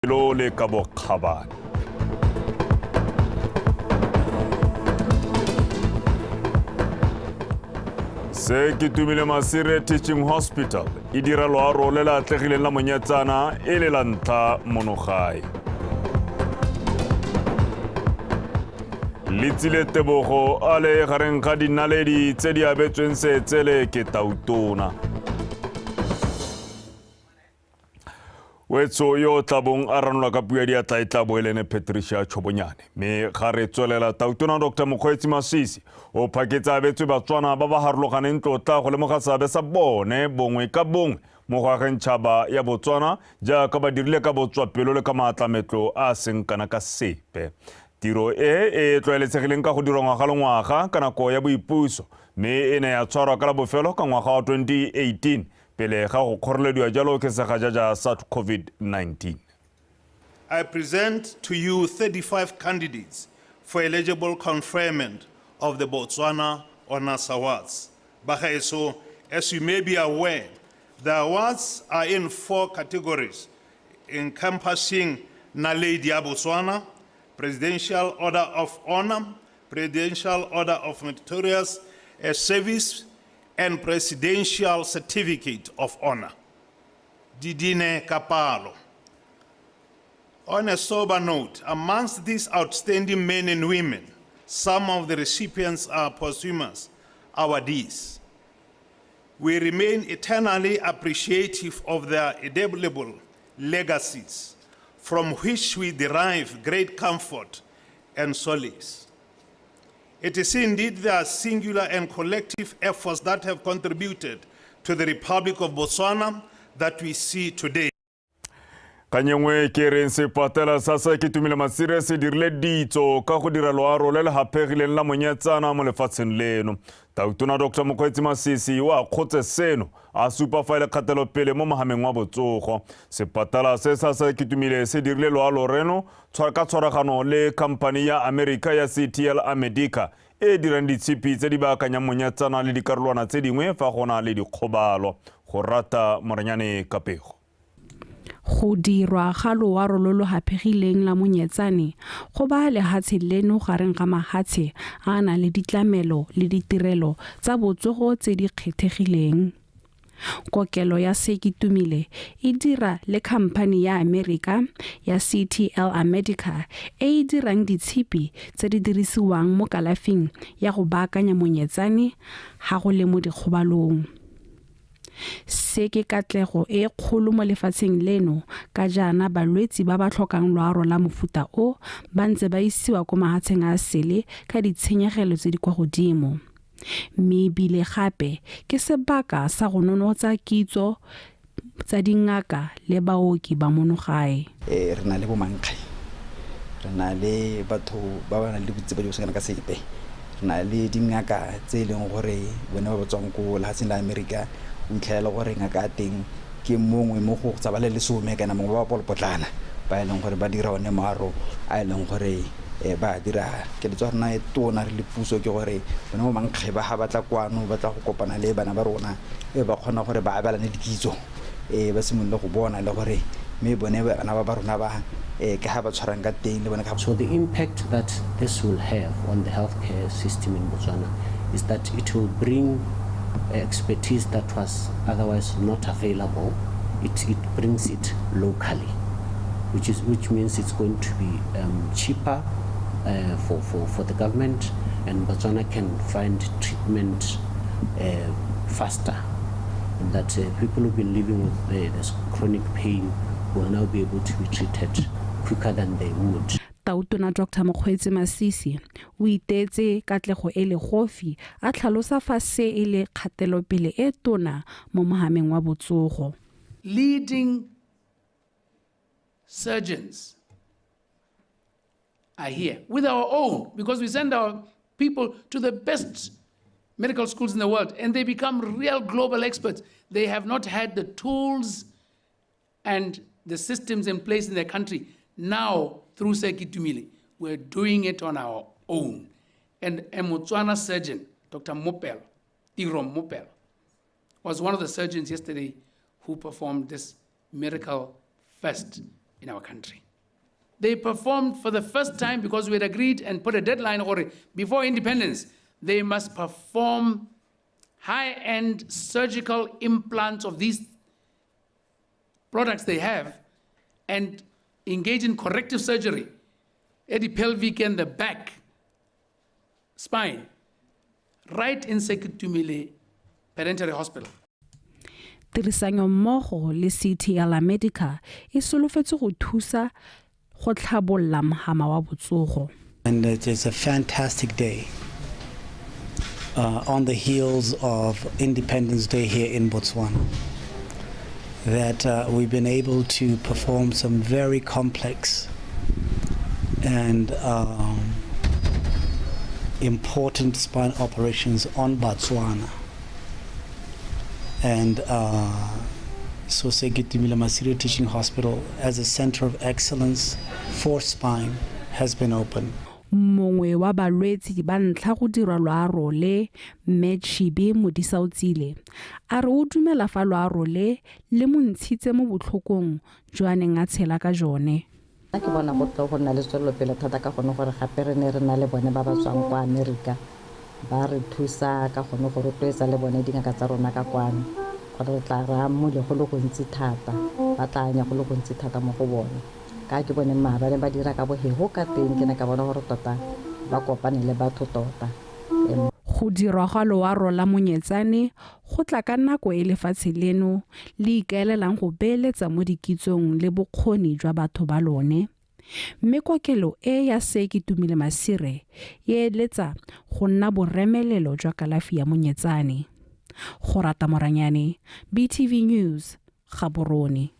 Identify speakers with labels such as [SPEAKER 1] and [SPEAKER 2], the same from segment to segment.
[SPEAKER 1] lo le ka bokgabane. Se ke tumile Masire Teaching Hospital e dira loaro le la atlegileng la Monyatsana e le la ntlha monogae. Litsile Tebogo a le gareng ga dinaledi tse di abetsweng Setsele ke Tautona. Wetso yo tlabong a ranola ka puo ya tla boelene Patricia Chobonyane me ga re tswelela Tautona Dr. Mokgweetsi Masisi o phaketsa abetswe Batswana ba ba harologaneng tlotla go lemoga seabe sa bone bongwe ka bongwe mo go ageng tšhaba ya Botswana jaaka ba dirile ka botswapelo le ka maatlametlo a seng kana ka sepe. Tiro e tlwaeletsegileng ka go dirwa ngwaga le ngwaga ka nako ya boipuso me e ne ya tshwarwa ka la bofelo ka ngwaga wa 2018 pele ga go kgorelediwa jalo ke segajaja sa COVID-19.
[SPEAKER 2] I present to you 35 candidates for eligible conferment of the Botswana Honors Awards. Bagaeso, as you may be aware, the awards are in 4 categories encompassing Naledi ya Botswana, Presidential Order of Honor, Presidential Order of Meritorious Service, and Presidential Certificate of Honor. Didine Kapalo. On a sober note, amongst these outstanding men and women, some of the recipients are posthumous awardees. We remain eternally appreciative of their indelible legacies, from which we derive great comfort and solace. It is indeed their singular and collective efforts that have contributed to the Republic of Botswana that we see today.
[SPEAKER 1] Kanyengwe ke re se patela sasa ke tumile Masire se dirile ditso ka go dira loaro le le hapegileng la Monyatsana mo lefatsheng leno. Tautona Dr. Mokgweetsi Masisi wa kgotse seno a supa fa ile kgatelopele mo mohameng wa botsogo. Sepatala se sasa ke tumile se dirile loalo reno ka tshwaragano le company ya America ya CTL America e dirang ditshipi tse di baakanyang Monyatsana le dikarolwana tse dingwe fa gona le dikgobalo. Go rata Moranyane Kapego.
[SPEAKER 3] Go dirwa ga loaro lo lo hapegileng la Monyatsane go ba lehatshe leno gareng ga mahatshe a na le ditlamelo le ditirelo tsa botsogo tse di kgethegileng. Kokelo ya Sekitumile e dira le khamphani ya America ya CTL America e dirang ditshipi tse di dirisiwang mo kalafing ya go baakanya Monyatsane ha go le mo dikgobalong. Se ke katlego e kgolo mo lefatsheng leno ka jana balwetsi ba ba tlhokang loaro la mofuta o ba ntse ba isiwa ko mahatsheng a sele ka ditshenyegelo tse di kwa godimo. Mme bile gape ke sebaka sa go nonotsa kitso tsa dingaka le baoki ba monogae.
[SPEAKER 4] Re na le bomankge, re na le batho ba ba nang le botseba jo sengana ka sepe, re na le dingaka tse leng gore bone ba botswang ko lehatsheng la America o itlhaela gore ngaka teng ke mongwe mo go tsa ba le lesome kana mongwe ba polpotlana ba leng gore ba dira one maro a leng gore ba dira ke le tswana e tona re le puso ke gore bone mo mankge ba ha batla kwano batla go kopana le bana ba rona ba kgona gore ba abalane dikitso ba simolola go bona le gore me bone bana ba rona ba ke ha ba tshwarang ka teng le bone ka.
[SPEAKER 5] So the impact that this will have on the healthcare system in Botswana is that it will bring expertise that was otherwise not available. It brings it locally, which means it's going to be cheaper for the government, and Botswana can find treatment faster. And that people who've been living with this chronic pain will now be able to be treated quicker than they would.
[SPEAKER 3] Tautona Dr. Mokgweetsi Masisi o itetse katlego e le gofi a tlhalosa fa se e le kgatelopele e tona mo mohameng wa botsogo.
[SPEAKER 6] Leading surgeons are here with our own, because we send our people to the best medical schools in the world and they become real global experts. They have not had the tools and the systems in place in their country. Now, through Sekitumile, we're doing it on our own. And a Botswana surgeon, Dr. Mopel, Tirom Mopel, was one of the surgeons yesterday who performed this miracle first in our country. They performed for the first time because we had agreed and put a deadline or before independence. They must perform high-end surgical implants of these products they have and engage in corrective surgery at the pelvic and the back, spine, right in Seketumile Parentary Hospital.
[SPEAKER 3] Tirisanyo mmogo le CTL Medica e solofetse go thusa go tlhabolla mohama wa botsogo.
[SPEAKER 7] And it is a fantastic day on the heels of Independence Day here in Botswana that we've been able to perform some very complex and important spine operations on Botswana. And so Seketumile Masiri Teaching Hospital as a center of excellence for spine has been open.
[SPEAKER 3] Mongwe wa balwetsi ba ntla go dira loaro le Mechibe Modisa Otsile a re o dumela fa loaro le montshitse mo botlhokong jwaneng a tshela ka jone.
[SPEAKER 8] Ke bona go nna le tswelopele thata ka gone gore gape re ne re na le bone ba ba tswang kwa America ba re thusa ka gone go rotloetsa le bone dingaka tsa rona ka kwane gore re tla ra mmole go le gontsi thata ba tla anya go le gontsi thata mo go bone ka ke bone maba le ba dira ka bohego ka teng ke ne ka bona gore tota ba kopane le batho tota.
[SPEAKER 3] Go dirwa ga loaro la Monyetsane go tla ka nako e lefatshe leno le ikaelelang go beeletsa mo dikitsong le bokgoni jwa batho ba lone. Mme kokelo e ya Seketumile Masire e eletsa go nna boremelelo jwa kalafi ya Monyetsane. Go rata Moranyane, BTV News, Gaborone.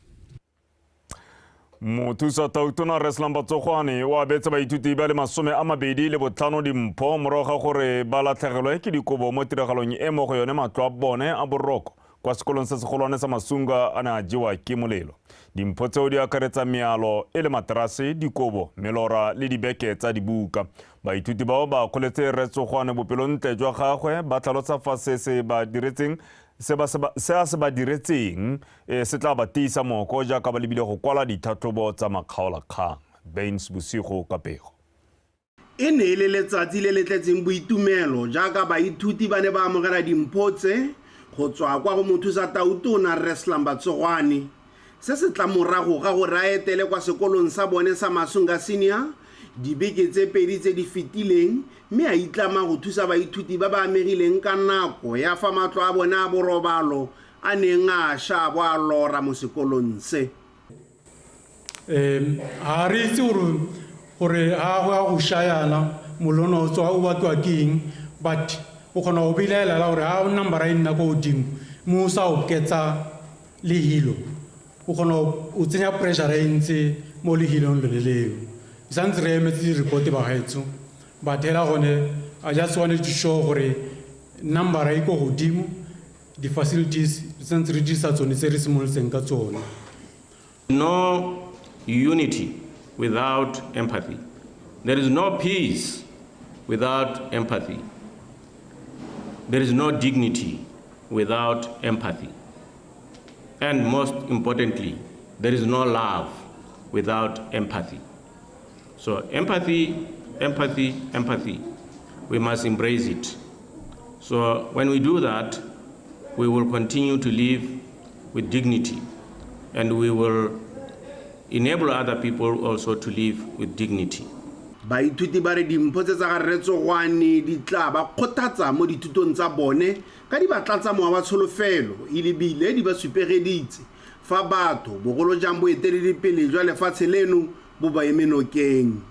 [SPEAKER 1] Mothusa tautona Reslam Batsogwane wa betsa baithuti ba le 25 dimpho moroga gore ba latlhegelwe ke dikobo mo tiragalong e mo go yone matlo a bone a boroko kwa sekolong se segolwane sa Masunga a na jewa ke molelo. Dimpho tseo di akaretsa mealo e le materase, dikobo, melora le dibeke tsa dibuka. Baithuti bao ba kgoletse Retsogwane bopelontle jwa gagwe ba tlhalotsa fa se ba diretseng se ba diretseng se tla ba tiisa moko jaaka ba lebile go kwala dithatlhobo tsa makgaolakgang. Baines Bosigo Kapego.
[SPEAKER 9] E ne le letsatsi le le tletseng boitumelo jaaka baithuti ba ne ba amogela dimphotse go tswa kwa go mothusa tautona Reslam Batsogwane. Se se tla morago ga go raetele kwa sekolong sa bone sa Masunga Senior dibeke tse pedi tse di fetileng mme a itlama go thusa baithuti ba ba amegileng ka nako ya fa matlo a bona a borobalo a neng a sha bo a lora mo sekolong se.
[SPEAKER 10] A re itse gore ha go shayana molono o tswa o batwa keng but o kgona go bilela la gore ha o number e nna go dimo mo sa o ketsa le hilo o kgona o tsenya pressure e ntse mo le hilong le leo. Sans remedy report ba gaetso but hela gone I just wanted to show gore number e go godimo the facilities since register tsone tse re simoletseng ka tsone.
[SPEAKER 11] No unity without empathy. There is no peace without empathy. There is no dignity without empathy. And most importantly, there is no love without empathy. So empathy, empathy, empathy, we must embrace it. So when we do that, we will continue to live with dignity and we will enable other people also to live with dignity.
[SPEAKER 9] Baithuti ba re dimpho tse tsa ga Retsogwane di tla ba kgothatsa mo dithutong tsa bone ka di batla tsa mowa ba tsholofelo e lebile di ba supegeditse fa batho bogolo jang bo etelelipele jwa lefatshe leno bo ba emenokeng.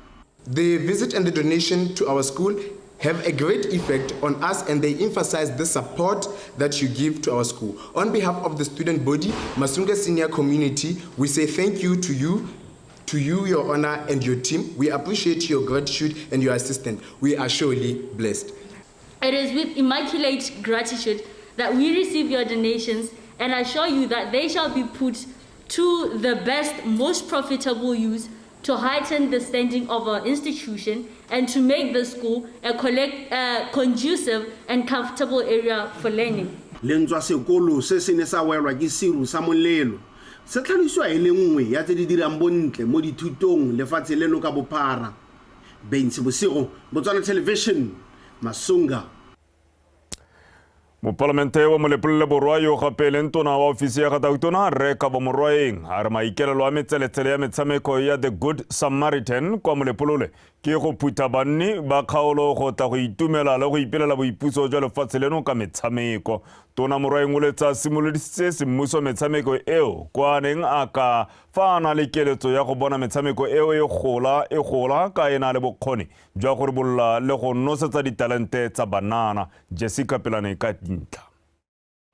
[SPEAKER 12] The visit and the donation to our school have a great effect on us and they emphasize the support that you give to our school. On behalf of the student body, Masunga Senior community, we say thank you to you, Your Honor, and your team. We appreciate your gratitude and your assistance. We are surely blessed.
[SPEAKER 13] It is with immaculate gratitude that we receive your donations and assure you that they shall be put to the best, most profitable use to heighten the standing of our institution and to make the school a conducive and comfortable area for learning.
[SPEAKER 9] Lentswa sekolo se se ne sa welwa ke siru sa molelo se tlhalosiwa e le nngwe ya tse di dirang bontle mo dithutong lefatshe leno ka bophara. Bensi Bosigo, Botswana Television, Masunga.
[SPEAKER 1] Moparlamente wa Molepolle Borwa yo gape le ntona wa ofisi ya Gatautona re ka bo morwaeng a re maikelelo a metseletsele ya metshameko ya The Good Samaritan kwa Molepolole ke go phutha banni ba kgaolo go ta go itumela le go ipelela boipuso jwa lefatshe leno ka metshameko. Tona morwaeng o letsa simolodisitse semmuso metshameko eo kwa neng a ka fana le keletso ya go bona metshameko eo e gola ka ena le bokgoni jwa go ribolla le go nosetsa ditalente tsa banana. Jessica Pelane ka dintlha.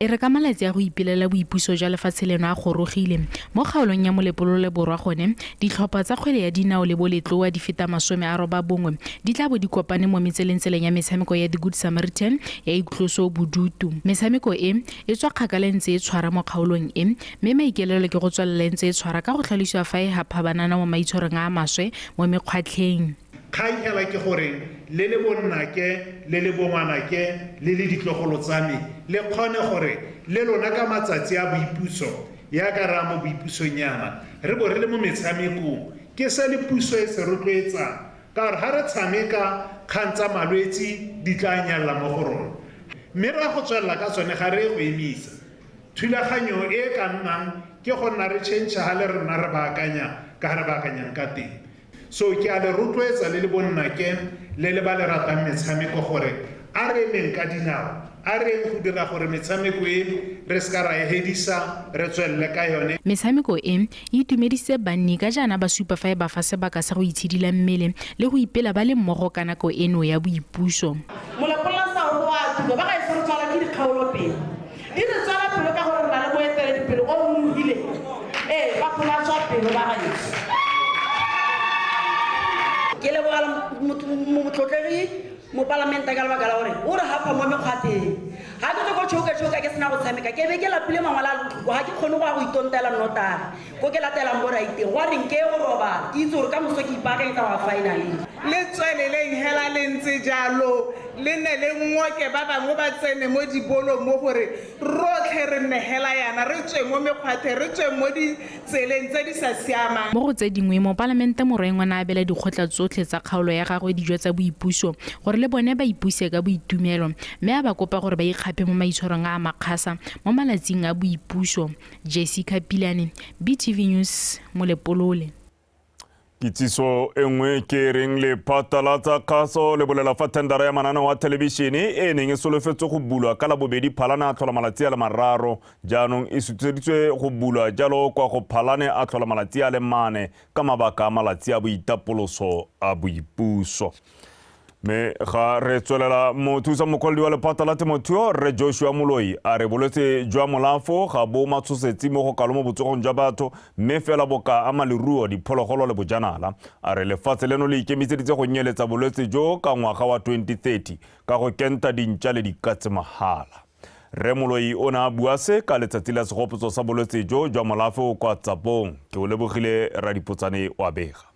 [SPEAKER 14] E re ka malatsi a go ipelela boipuso jwa lefatshe leno a gorogile mo kgaolong ya Molepolole Borwa gone ditlhopha tsa kgwele ya dinao le boletloa di feta 90 di tla bo di kopane mo metselentseleng ya metshameko ya The Good Samaritan ya ikloso bodutu. Metshameko e tswa kgakala ntse e tshwara mo kgaolong e mme maikelelo ke go tswalla ntse e tshwara ka go tlhalosiwa fa e hapha banana mo maitshwareng a maswe mo mekgwatlheng.
[SPEAKER 2] Kgang hela ke gore le le bonnake le le bongwanake le le ditlogolo tsame le kgone gore le lona ka matsatsi a boipuso ya ka ra mo boipusonyana re bo re le mo metshamekong ke se le puso e se rotloetsa ka gore ha re tshameka kgang tsa malwetsi di tla nyalla mo go rona mme ra go tswella ka tsone ga re go emisa thulaganyo e ka nnang ke go nna re change ha le rena re baakanya ka re baakanyang ka teng. So ke a le rotloetsa le le bonnake le le ba le ratang metshameko gore a re emeng ka dinao a re go dira gore metshameko e re ska ra e hedisa re tswelle ka yone.
[SPEAKER 14] Metshameko e itumedise banni ka jana ba supa fa e ba fa sebaka sa go itshidila mmele le go ipela ba le mmogo ka nako eno ya boipuso.
[SPEAKER 15] Molapola sa go a tulo ba ga e se tswala ke dikgaolo pele di re tswala pele ka gore re na le boeteledipele o monogile ba kgona tswa pele ba ga ke le boala motlotlegi mo parlamente ka lebaka la gore o re hapa mo mekgwateng ga ke tlo go tšhoka ke sena go tshameka ke be ke lapile mangwala a lotlhoko ga ke kgone go ya go itontela nnotagi ko ke latelang bo raiteng gwa reng ke go robala ke itse gore ka moso ke ipaakanyetsa wa finaleng le tsweleleng hela le ntse jalo le ne le ngoke ba bangwe ba tsene mo dibolo mo gore rotlhe re nne hela yana re tswe mo mekgwathe re tswe mo ditseleng tse di sa siamang.
[SPEAKER 14] Mo go tse dingwe mo parlamente morwaeng wa abela dikgotla tsotlhe tsa kgaolo ya gagwe dijo tsa boipuso gore le bone ba ipuse ka boitumelo mme a ba kopa gore ba ikgape mo maitshwarong a makgasa mo malatsing a boipuso. Jessica Pilane, BTV News, Molepolole.
[SPEAKER 1] Kitsiso engwe ke reng le patalatsa kgaso le bolela fa tendara ya mananeo wa televishene e neng e solofetswe go bulwa ka la bobedi Phalane a tlhola malatsi a le mararo jaanong e sutseditswe go bulwa jalo kwa go Phalane a tlhola malatsi a le 4 ka mabaka a malatsi a boitapoloso a boipuso. Me ga re tswelela mothusa mokwaledi wa lephata la temothuo re Joshua Moloi a re bolwetse jwa molafo ga bo matshosetsi mo go kalo mo botsogong jwa batho mme fela boka a maleruo diphologolo le bojanala a re lefatshe leno le ikemiseditse go nyeletsa bolwetse jo ka ngwaga wa 2030 ka go kenta dintšha le dikatse mahala. Re Moloi o na bua se ka letsatsi la segopotso sa bolwetse jo jwa molafo kwa Tsapong ke o lebogile Radipotsane wa bega.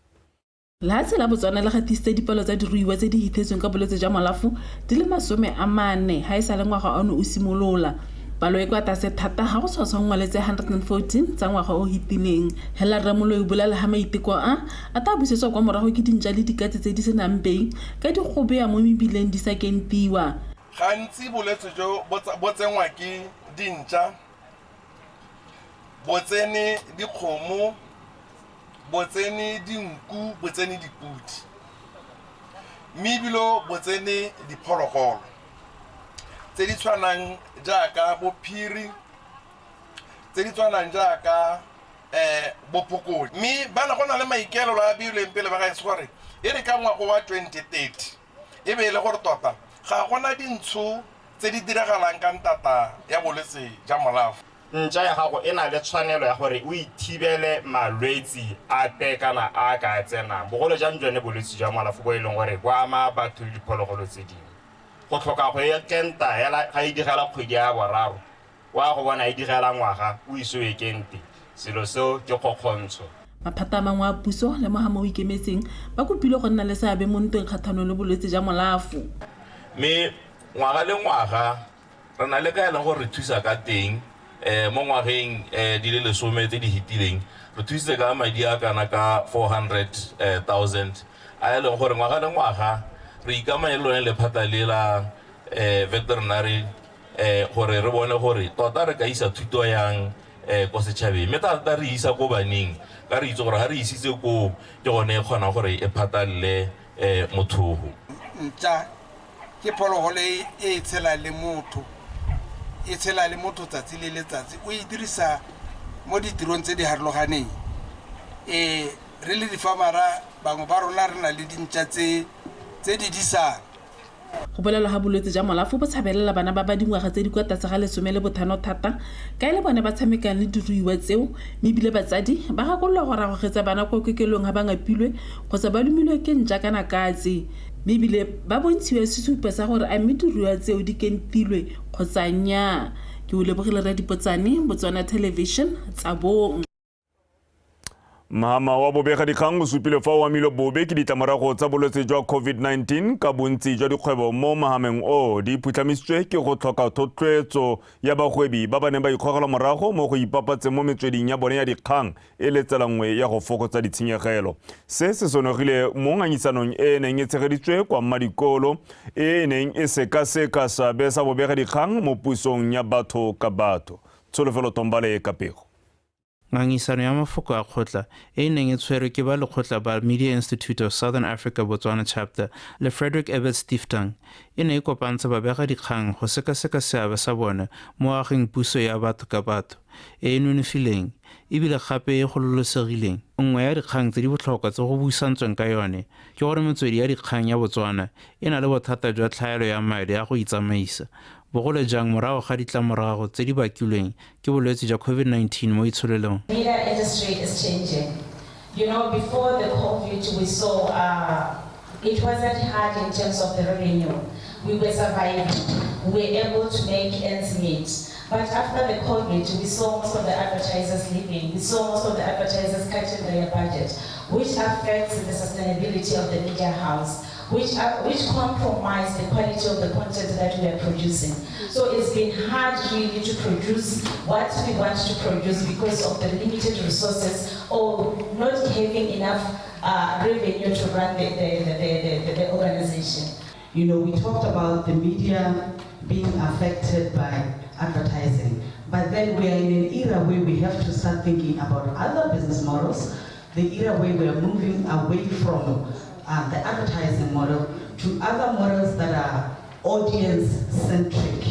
[SPEAKER 16] Lefatshe la Botswana le gatiste dipalo tsa diruiwa tse di hitetsweng ka bolwetse jwa molafu di le 40 ha e sa le ngwaga ono o simolola. Palo e kwa tlase thata ga go tshwaswa le tse 114 tsa ngwaga o hitileng. Hela Re Moloi bolela ha maiteko a ta busetswa kwa morago ke dintšha le dikatse tse di senang pei ka digobeya mo mebileng di sa kentiwa.
[SPEAKER 17] Gantsi bolwetse jo bo tsengwa ke dintšha bo tsene dikgomo botsene dinku botsene dipudi mibilo botsene diphologolo tse di tshwanang jaaka bophiri tse di tshwanang jaaka bopokodi mme bana go na le maikelo a bileng pele ba ga se gore e re ka ngwago wa 2030 e be le gore tota ga gona dintsho tse di diragalang ka ntata ya bolwetse jwa molafu.
[SPEAKER 18] Ntša ya gago e na le tshwanelo ya gore o ithibele malwetsi a tekana a ka tsenang bogolo jang jone bolwetsi jwa molafu bo e leng gore bo ama batho le diphologolo tse dingwe go tlhoka go e kenta ga e digela kgwedi ya boraro wa go bona e digela ngwaga o iso e kente selo seo ke kgokgontsho.
[SPEAKER 16] Maphata a mangwe a puso le mogamo o ikemetseng ba kopile go nna le seabe mo ntweng kgatlhanong le bolwetse jwa molafu
[SPEAKER 19] mme ngwaga le ngwaga re na le ka e leng gore re thusa ka teng mo ngwageng di le 10 tse di hitileng re thusitse ka madi a kana ka 400,000 a leng gore ngwaga le ngwaga re ikamanye le lone lephata le la veterinary gore re bone gore tota re ka isa thuto yang ko setšhabeng mme tota re isa ko baneng ka re itse gore ga re isitse ko ke gone e kgona gore e phatalele mothogo
[SPEAKER 20] ntša ke phologolo e tshela le motho tsatsi le letsatsi o e dirisa mo ditirong tse di harologaneng re le difamara bangwe ba rona re na le dintša tse di disang
[SPEAKER 16] go bolela ga bolwetse ja molafo bo tshabelela bana ba ba dingwaga tse di kwa tlase ga 15 thata ka ile bone ba tshamekang le diruiwa tseo mme ebile batsadi ba gakolola go ragogetsa bana kwa kokelong ga ba ngapilwe kgotsa ba lumilwe ke ntša kana katse mme ebile ba bontshiwe sesupo sa gore a mme diruiwa tseo di kentilwe kgotsa nnyaa ke o lebogile ra dipotsane Botswana Television tsa bong
[SPEAKER 1] Mahama wa bobegakgang o supile fa o amile bobe ke ditlamorago tsa bolwetse jwa COVID-19 ka bontsi jwa dikgwebo mo mahameng o di phutlhamisitswe ke go tlhoka thotloetso ya bagwebi ba ba neng ba ikgogela morago mo go ipapatseng mo metsweding ya bone ya dikgang e letselangwe ya go fokotsa ditshenyegelo se se sonogile mo ngangisanong e neng e tshegeditswe kwa mmadikolo e neng e sekaseka seabe sa bobegadikgang mo pusong ya batho ka batho Tsholofelo Tombale ka pego
[SPEAKER 21] ngangisano ya mafoko a kgotla e neng e tshwerwe ke ba lekgotla ba Media Institute of Southern Africa Botswana Chapter le Frederick Ebert Stiftung e ne e kopantsha babegadikgang go sekaseka seabe sa bone mo ageng puso ya batho ka batho e nonofileng ebile gape e gololosegileng nngwe ya dikgang tse di botlhokwa tse go buisantsweng ka yone ke gore metswedi ya dikgang ya Botswana e na le bothata jwa tlhaelo ya madi a go itsamaisa bogolo jang morago ga ditlamorago tse di bakilweng ke bolwetse jwa COVID-19 mo itsholelong.
[SPEAKER 22] Media industry is changing. You know, before the COVID, we saw it wasn't hard in terms of the revenue. We were surviving. We were able to make ends meet. But after the COVID, we saw most of the advertisers leaving. We saw most of the advertisers cutting their budget, which affects the sustainability of the media house, which compromise the quality of the content that we are producing. So it's been hard really to produce what we want to produce because of the limited resources or not having enough revenue to run the organization.
[SPEAKER 23] You know, we talked about the media being affected by advertising, but then we are in an era where we have to start thinking about other business models, the era where we are moving away from the advertising model to other models that are audience-centric,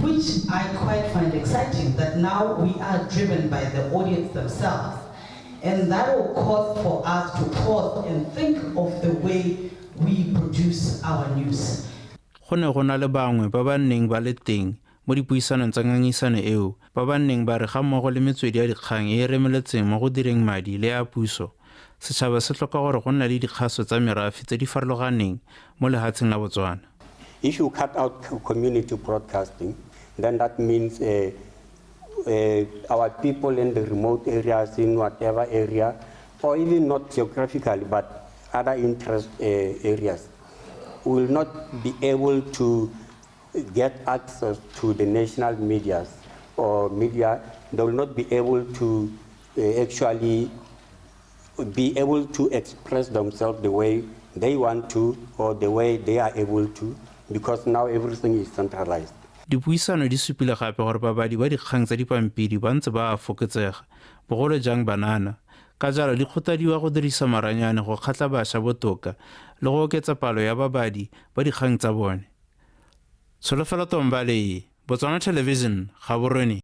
[SPEAKER 23] which I quite find exciting, that now we are driven by the audience themselves. And that will cause for us to pause and think of the way we produce our news.
[SPEAKER 21] Go ne go na le bangwe ba ba neng ba le teng mo dipuisanong tsa ngangisano eo ba ba neng ba re ga mmogo le metswedi ya dikgang e remeletseng mo go direng madi le ya puso setšhaba se tlhoka gore go nna le dikgaso tsa merafe tse di farologaneng mo lehatsheng la Botswana.
[SPEAKER 24] If you cut out community broadcasting, then that means our people in the remote areas, in whatever area, or even not geographically, but other interest areas, will not be able to get access to the national media or media. They will not be able to actually be able to express themselves the way they want to or the way they are able to, because now everything is centralized.
[SPEAKER 21] Dipuisano di supile gape gore babadi ba dikgang tsa dipampiri ba ntse ba fokotsega bogolo jang banana ka jalo di kgotladiwa go dirisa maranyane go kgatla bašwa botoka le go oketsa palo ya babadi ba dikgang tsa bone. Tsholofelo Tombale, Botswana Television, Gaborone.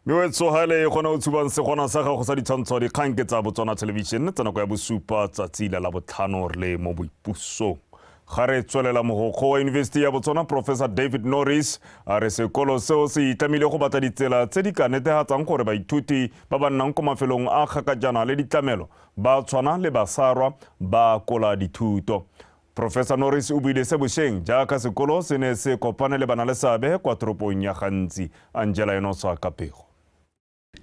[SPEAKER 1] Mewetso hale e gona o tshubang se gona sa gago sa ditshwantsho dikgang ke tsa Botswana Television tsa nako ya bosupa tsatsi la botlhano le mo boipusong. Ga re tswelela mogokgo wa University ya Botswana Professor David Norris a re sekolo seo se itlamile go batla ditsela tse di ka netegatsang gore baithuti ba ba nnang ko mafelong a kgakajana le ditlamelo ba tshwana le basarwa ba kola dithuto. Professor Norris o buile se bošeng jaaka sekolo se ne se kopane le bana le seabe kwa toropong ya Gantsi. Angela Enosa ka pego.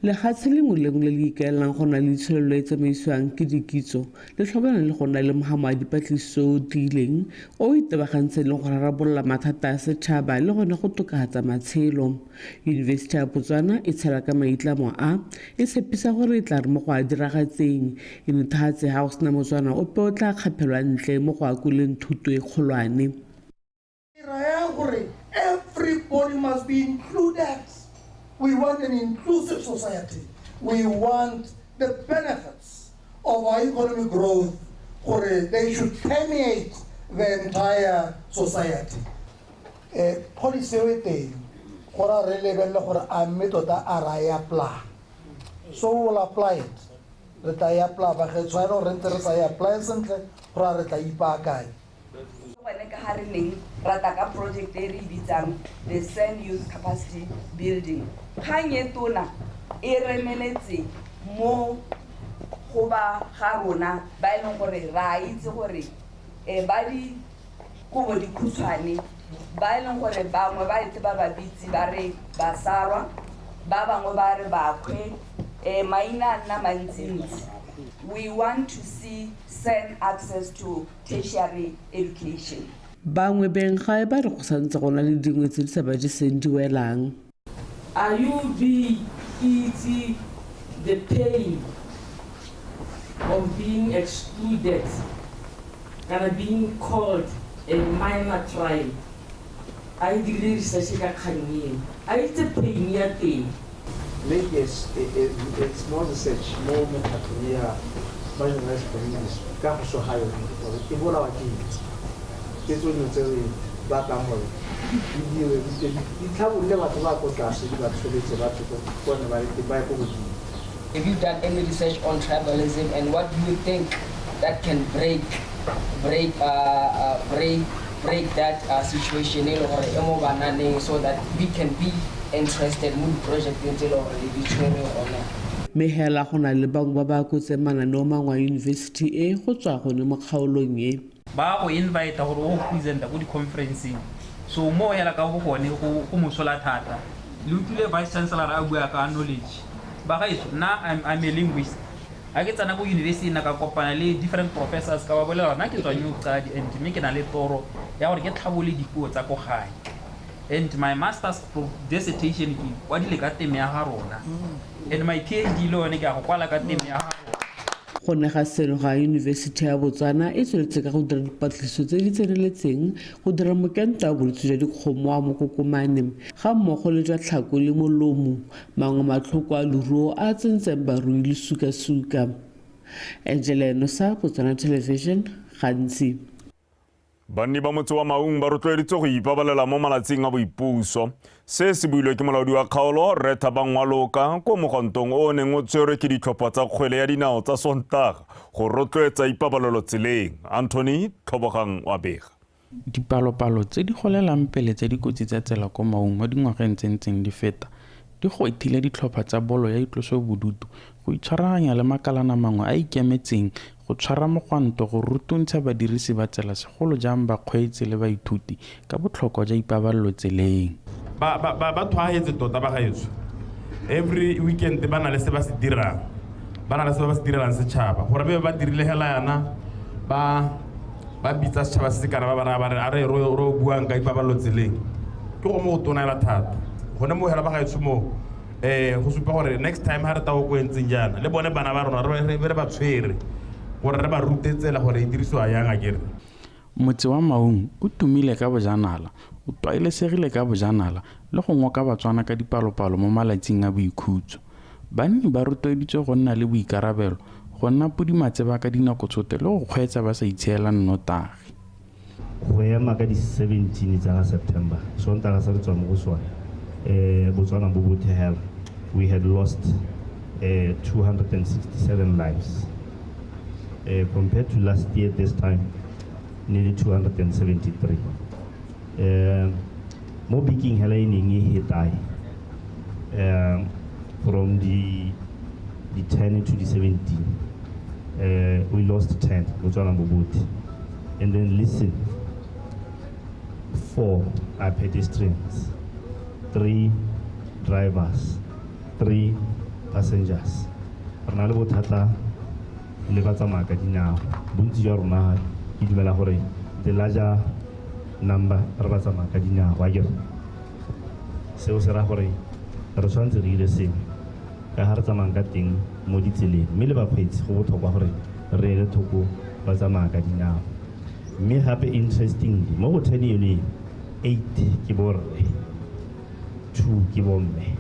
[SPEAKER 4] lefatshe lengwe le lengwe le le ikaelang go na le tsholelo e tsamaisiwang ke dikitso le tlhobana le go nna le mogamo wa dipatlisiso o tiileng o itebagantseng le go rarabolola mathata a setšhaba le gone go tokafatsa matshelo. Yunibesithi ya Botswana e tshela ka maitlamo a e tshepisa gore e tla re mo go a diragatseng e netefatse ga go sena Motswana ope o tla kgapelwa ntle mo go akoleng thuto e kgolwane.
[SPEAKER 5] Everybody must be included. We want an inclusive society. We want the benefits of our economic growth, or they should permeate the entire society. Policy waiting, for a level a method I apply. So we'll apply it. That I apply, but it's why no renters I apply something for a retaipa.
[SPEAKER 6] Rataka project e re bitsang the Sand Youth Capacity Building. Kgang tona e remeletse mo go ba ga rona ba ileng gore ra itse gore ba di kubo di khutshwane ba ileng gore bangwe ba itse ba bitsi ba re ba sarwa ba bangwe ba re ba khwe maina nna mantsintsi. We want to see send access to tertiary education.
[SPEAKER 4] Bangwe beng ga ba re go santse gona le dingwe tse di sa ba di sendiwelang.
[SPEAKER 7] Are you being easy the pain of being excluded and being called a minor tribe? I did research ka khanye. I it's a pain ya teng.
[SPEAKER 25] Maybe it's more research, more metacognition, marginalized communities. Can't so high on it. It will our kids. This will not tell you that I'm going
[SPEAKER 26] Have you done any research on tribalism and what do you think that can break that situation so that we can be interested in project until
[SPEAKER 4] Mehela go na le bang ba ba kotse mananeo mangwe a university e go tswa gone mo kgaolong e.
[SPEAKER 27] Ba go invite gore o presenta go di conferencing so mo hela ka go gone go mosola thata le utlile vice chancellor a bua ka knowledge ba ga itse na I'm a linguist a ke tsana go university na ka kopana le different professors ka ba bolela na ke tswa new study and me ke na le toro ya gore ke tlhabole dipuo tsa go gae and my master's dissertation ke wa di le ka teme ya ga rona and my PhD lo ne ke a go kwala ka teme ya ga
[SPEAKER 4] go nega seno ga Yunibesithi ya Botswana e tsweletse ka go dira dipatlisiso tse di tseneletseng go dira mokento wa bolwetse jwa dikgomo wa mokokomane ga mmogo le jwa tlhako le molomo mangwe matlhoko a leruo a tsentseng barui le sukasuka. Angela Nosa, Botswana Television, gantsi.
[SPEAKER 1] Banni ba motse wa Maung ba rotloeditse go ipabalela mo malatsing a boipuso se se builwe ke molaodi wa kgaolo Reta Bangwaloka ko mogontong o neng o tserwe ke ditlhopha tsa kgwele ya dinao tsa Sontaga go rotloetsa ipabalelo tseleng. Anthony Tlhobogang wa bega.
[SPEAKER 21] Dipalopalo tse di golelang pele tse di kotsi tsa tsela ko Maung mo dingwageng tse ntseng di feta di go itile ditlhopha tsa bolo ya itloso bodutu go itshwaraganya le makalana mangwe a ikemetseng go tshwara mogwanto go rutuntsha badirisi ba tsela segolo jang bakgweetsi le baithuti ka botlhokwa jwa ipabalelo tseleng.
[SPEAKER 28] Ba tshwaetse tota ba gaetso every weekend ba na le se ba se dirang ba na le se ba se direlang setšhaba gore ba dirile hela yana ba bitsa setšhaba se kana ba re a re ro buang ka ipabalelo tseleng ke go mo tonela thata gone mo hela ba gaetso mo go supa gore next time ha re tago go entseng jana le bone bana ba rona re ba tshwere gore re ba rutetsela gore e dirisiwa yang a kere.
[SPEAKER 21] Motse wa Maung o tumile ka bojanala o tlwaelesegile ka bojanala le go ngoka Batswana ka dipalopalo mo malatsing a boikhutso. Banni ba rotloeditswe go nna le boikarabelo go nna podimatse ba ka dinako tsote le go kgweetsa ba sa itshiela nnotagi.
[SPEAKER 29] Go ema ka di 17 tsa September Sontaga sa re tswa mo go sona Botswana bo bothehela we had lost 267 lives. Compared to last year, this time, nearly 273. More speaking Helene die from the 10 to the 17. We lost 10, and then listen, 4 are pedestrians, 3 drivers, 3 passengers. Re na le bothata le batsamaya ka dinao. Bontsi jwa rona ke dumela gore the larger number re batsamaya ka dinao wa kere. Seo se ra gore re tshwanetse re ile sengwe ka ha re tsamayang ka teng mo ditseleng. Mme le bakgweetsi go botlhokwa gore re ele thoko ba tsamaya ka dinao. Mme gape interestingly mo go 10 yone 8 ke borre 2 ke bomme.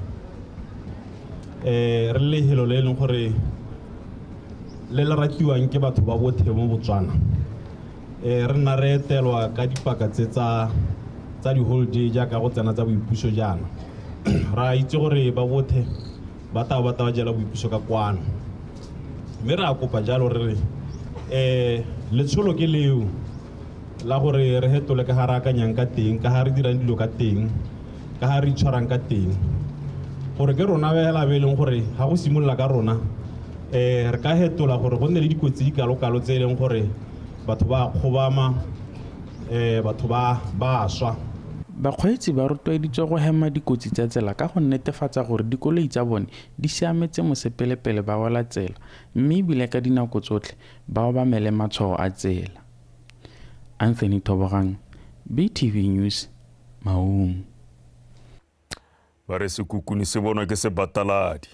[SPEAKER 28] Re le helo le leng gore le le ratiwang ke batho ba bothe mo Botswana. Re nna re etelwa ka dipaka tse tsa di holiday jaaka go tsena tsa boipuso jaana. Ra itse gore ba bothe ba ta jela boipuso ka kwano. Mme re a kopa jalo re letsholo ke leo la gore re hetole ka hara akanyang ka teng, ka ha re dirang dilo ka teng, ka ha re itshwarang ka teng. Gore ke rona bela beleng gore ha go simolla ka rona re ka hetola gore go nne le dikotsi di kalo tse leng gore batho ba khobama batho ba swa.
[SPEAKER 2] Bakgweetsi ba rotloeditswe go hema dikotsi tsa tsela ka go netefatsa gore dikoloi tsa bone di siametse mosepelepele ba wala tsela, mme ebile ka dinako tsotlhe ba obamele matshwao a tsela. Anthony Tobogang, BTV News, Maung.
[SPEAKER 1] Ba re sekukuni se bonwa ke sebataladi.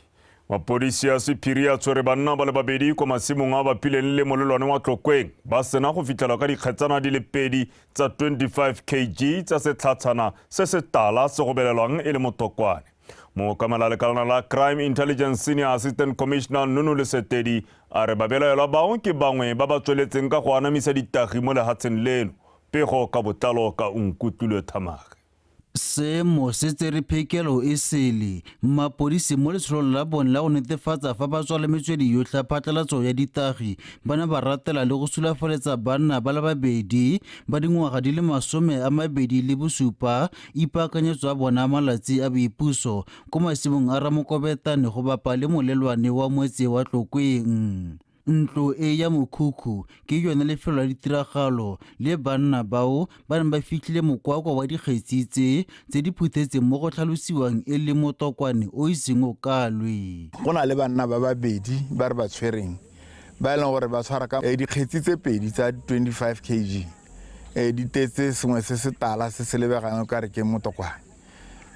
[SPEAKER 1] Mapodisi a Sephiri a tshwere banna ba le babedi kwa masimong a bapileng le molelwane wa Tlokweng ba sena go fitlhelwa ka dikgetsana di le 2 tsa 25 kg tsa setlhatshana se se tala se go belelwang e le motokwane. Mo kamala lekalana la Crime Intelligence Senior Assistant Commissioner Nunu Lesetedi a re babelaelwa bao ke bangwe ba ba tsweletseng ka go anamisa ditagi mo lehatsheng leno. Pego ka botlalo ka Unkutulwe Thamage.
[SPEAKER 3] Seemo se tsere phekelo e sele mapodisi mo letsholong la bone la go netefatsa fa ba tswa le metswedi yotlhe phatlalatso ya ditagi bana ba ratela le go sulafaletsa banna ba le babedi ba dingwaga di le 27 ipaakanyetso a bona malatsi a boipuso ko masimong a Ramokobetane go bapa le molelwane wa moetse wa Tlokweng. Ntlo e ya Mokhukhu ke yone lefelo la ditiragalo le banna bao ba neng ba fitlhile mokwakwa wa dikgetsi tse di phuthetseng mo go tlhalosiwang e le motokwane o iseng o kalwe.
[SPEAKER 8] Go na le banna ba babedi ba re ba tshwereng ba eleng gore ba tshwara ka dikgetsi tse 2 tsa 25 kg di tetse sengwe se se tala se se lebegang ka re ke motokwane.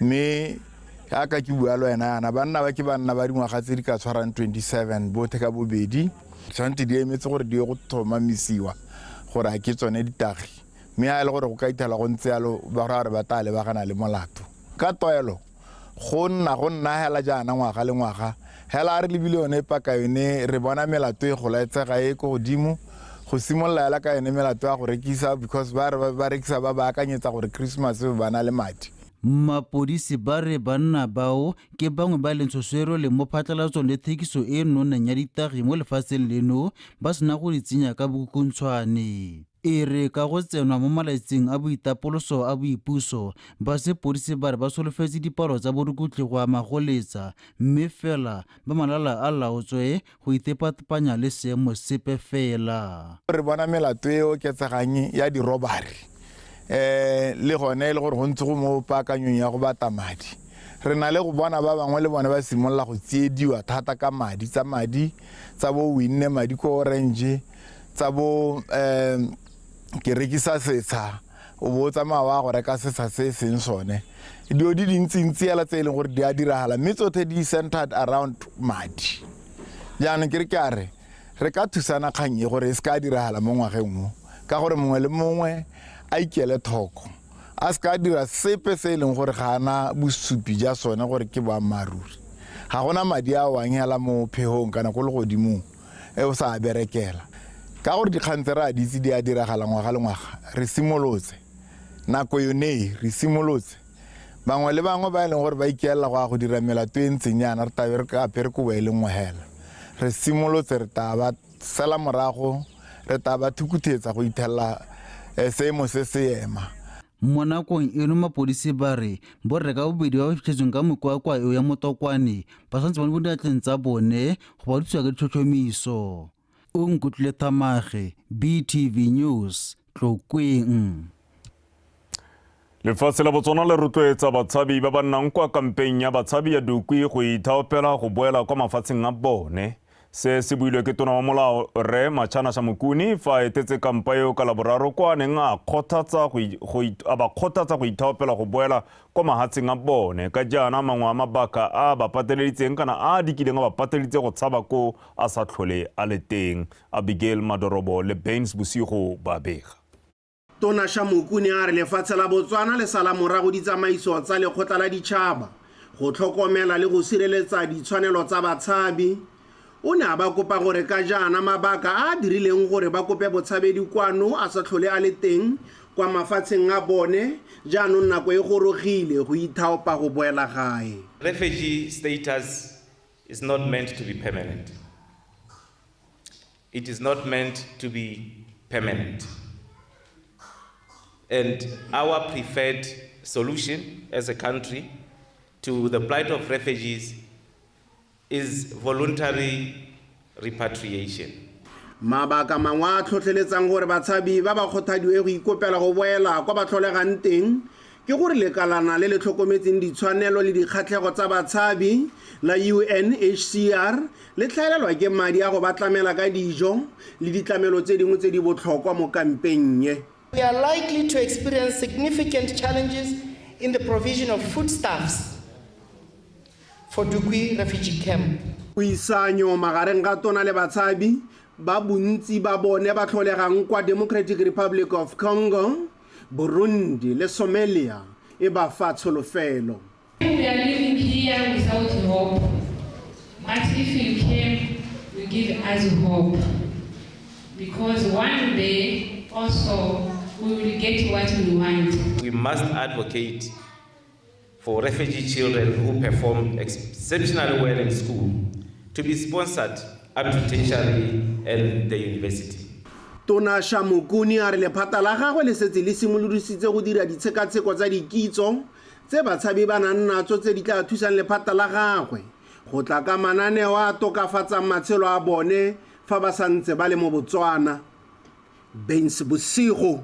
[SPEAKER 8] Mme ka ke bua le wena yana banna ba ke banna ba dingwaga tse di ka tshwarang 27 bothe ka bobedi. Tshwanetse di emetse gore di go thomamisiwa gore a ke tsone ditagi. Mme a le gore go ka ithala go ntse yalo ba gore ba tale ba gana le molato. Ka toelo go nna hela jaana ngwaga le ngwaga hela re lebile yone paka yone re bona melato e go laetsega e go godimo go simolla la ka yone melato ya go rekisa because ba rekisa ba akanyetsa gore Christmas ba na le madi.
[SPEAKER 3] Mapodisi ba re banna bao ke bangwe ba lentsoswero le mo phatlalatsong le thekiso e noneng ya ditagi mo lefatsheng leno ba sena go di tsenya ka bokuntshwane. E re ka go tsenwa mo malatsing a boitapoloso a boipuso ba sepodisi ba re ba solofetse dipalo tsa borukutlhi go a magoletsa mme fela ba malala a laotswe go itepatepanya le seemo sepe fela.
[SPEAKER 8] Re bona melato e oketsegang ya dirobari le gone le gore go ntse go mo paakanyong ya go bata madi. Re na le go bona ba bangwe le bone ba simolla go tsiediwa thata ka madi tsa bo winne madi ko orange tsa bo ke rekisa setsha o bo tsamaya wa go reka setsha se seng sone. Dio di dintsi yala tse e leng gore di a diragala mme tsotlhe di centered around madi. Jaanong ke re re ka thusana kgang e gore e se ka diragala mo ngwageng mo ka gore mongwe le mongwe a ikele thoko a se ka dira sepe se e leng gore ga ana bosupi ja sone gore ke boammaruri. Ga gona madi a wangela mo phehong kana go le godimo e o sa berekela ka gore dikgang tse re a ditse di a diragala ngwaga le ngwaga. Re simolotse nako yone re simolotse bangwe le bangwe ba e leng gore ba ikelela go dira melato e ntseng yana re tabe re ka apere kobo e le nngwe hela. Re simolotse re taba sala morago re taba thukuthetsa go ithella seemo se seema.
[SPEAKER 3] Mo nakong eno mapodisi ba re borre ka bobedi ba fitlhetsweng ka mokwakwa eo ya motokwane ba santse ba le diatleng tsa bone go ba thusa ka ditlhotlhomiso. Unkutulwe Thamage, BTV News, Tlokweng.
[SPEAKER 1] Lefatshe la Botswana le rotloetsa batshabi ba ba nnang kwa kampeng ya batshabi ya Dukwi go ithaopela go boela kwa mafatsheng a bone. Se builwe ke tona wa molao Re Matshana Shamukuni fa etetse kampa eo ka laboraro kwa neng a kgothatsa go ithaopela go boela kwa mafatsheng a bone. Ka jaana mangwe a mabaka a ba pateleditseng kana a dikileng a ba pateleditse go tshaba ko a sa tlhole a le teng. Abigail Madorobo le Baines Bosigo ba bega.
[SPEAKER 9] Tona Shamukuni a re lefatshe la Botswana le sala morago ditsamaiso tsa lekgotla la ditšhaba go tlhokomela le go sireletsa ditshwanelo tsa batshabi. O ne a ba kopa gore ka jaana mabaka a dirileng gore ba kope botshabedi kwano a sa tlhole a le teng kwa mafatsheng a bone jaanong nako e gorogile go ithaopa go boela gae.
[SPEAKER 10] Refugee status is not meant to be permanent. It is not meant to be permanent. And our preferred solution as a country to the plight of refugees is voluntary repatriation.
[SPEAKER 9] Mabaka mangwe a tlhotlheletsang gore batshabi ba ba kgothadiwe go ikopela go boela kwa ba tlholegang teng ke gore lekalana le le tlhokometseng ditshwanelo le dikgatlhego tsa batshabi la UNHCR le tlhaelelwa ke madi a go ba tlamela ka dijo le ditlamelo tse dingwe tse di botlhokwa mo kampeng ye.
[SPEAKER 11] We are likely to experience significant challenges in the provision of foodstuffs for Dukwi refugee camp.
[SPEAKER 9] Puisanyo magareng ga tona le batshabi ba bontsi ba bone ba tlholegang kwa Democratic Republic of Congo, Burundi le Somalia e ba fa tsholofelo.
[SPEAKER 12] We are living here without hope, but if you came, you give us hope, because one day also we will get what we want.
[SPEAKER 10] We must advocate for refugee children who perform exceptionally well in school to be sponsored up to tertiary and the university.
[SPEAKER 9] Tona Shamukuni a re lephata la gagwe le setse le simolodisitse go dira ditshekatsheko tsa dikitso tse batshabi ba nang natso tse di tla thusang lephata la gagwe go tla ka mananeo a tokafatsang matshelo a bone fa ba santse ba le mo Botswana. Baines Bosigo,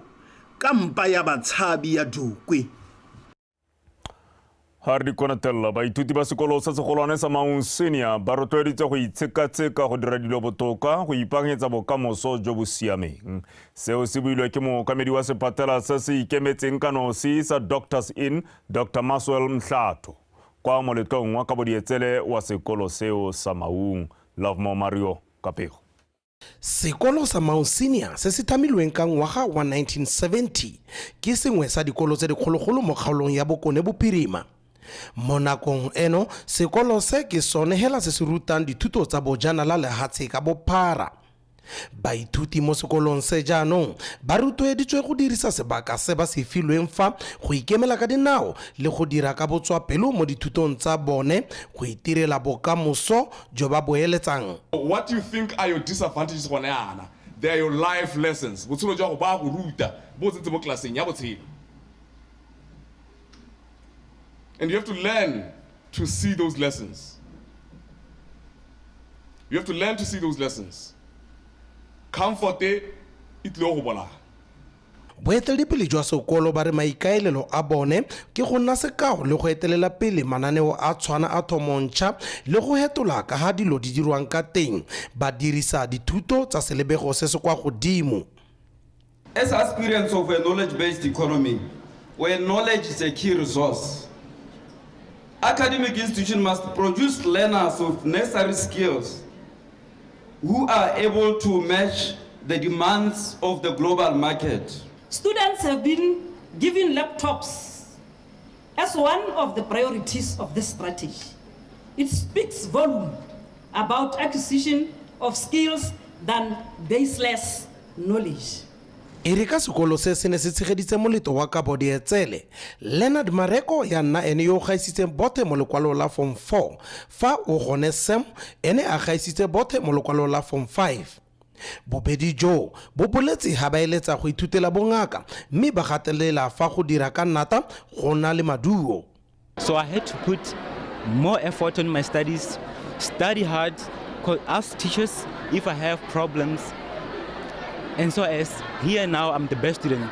[SPEAKER 9] kampa ya batshabi ya Dukwi.
[SPEAKER 1] Hardi konatella baithuti ba sekolo sa segolwane sa Mount Senior ba rotloeditse go itsheka-tsheka go dira dilo botoka go ipaakanyetsa bokamoso jo bo siameng. Seo se builwe ke mookamedi wa sephatela se se ikemetseng ka nosi sa Doctors Inn, Dr. Maswell Mhlato kwa moletlong wa kabodietsele wa sekolo seo sa Maung. Love Mo Mario Kapego.
[SPEAKER 13] Sekolo sa Mount Senior se se thamilweng ka ngwaga wa 1970 ke sengwe sa dikolo tse dikgologolo mo kgaolong ya Bokone Bophirima. Mo nakong eno sekolo se ke sone hela se se rutang dithuto tsa bojanala lehatshe ka bophara. Baithuti mo sekolong se jaanong ba rotloeditswe go dirisa sebaka se ba se filweng fa go ikemela ka dinao le go dira ka botswapelo mo dithutong tsa bone go itirela bokamoso jo ba boeletsang.
[SPEAKER 14] What do you think are your disadvantages gone yana? They are your life lessons. Botshelo jwa go ba go ruta bo tsentse mo klaseng ya botshelo. And you have to learn to see those lessons. You have to learn to see those lessons. Comfort it lo go bona.
[SPEAKER 13] Boeteledipele jwa sekolo ba re maikaelelo a bone ke go nna sekao le go etelela pele mananeo a tshwana a thomontšha le go hetola ka ha dilo di dirwang ka teng ba dirisa dithuto tsa selebego se se kwa godimo.
[SPEAKER 15] As aspirants of a knowledge-based economy, where knowledge is a key resource, academic institutions must produce learners of necessary skills who are able to match the demands of the global market.
[SPEAKER 17] Students have been given laptops as one of the priorities of this strategy. It speaks volume about acquisition of skills than baseless knowledge.
[SPEAKER 13] Erika sekolo se se ne se tshegeditse moleto wa kabodietsele. Leonard Mareko ya nna ene yo gaisitse bothe mo lekwalo la form 4 fa o gone Sam ene a gaisitse bothe mo lekwalo la form 5. Bobedi jo bo boletsi ha ba eletsa go ithutela bongaka mme ba gatelela fa go dira ka nata go na le maduo.
[SPEAKER 18] So I had to put more effort on my studies, study hard, ask teachers if I have problems. And so as here now I'm the best student.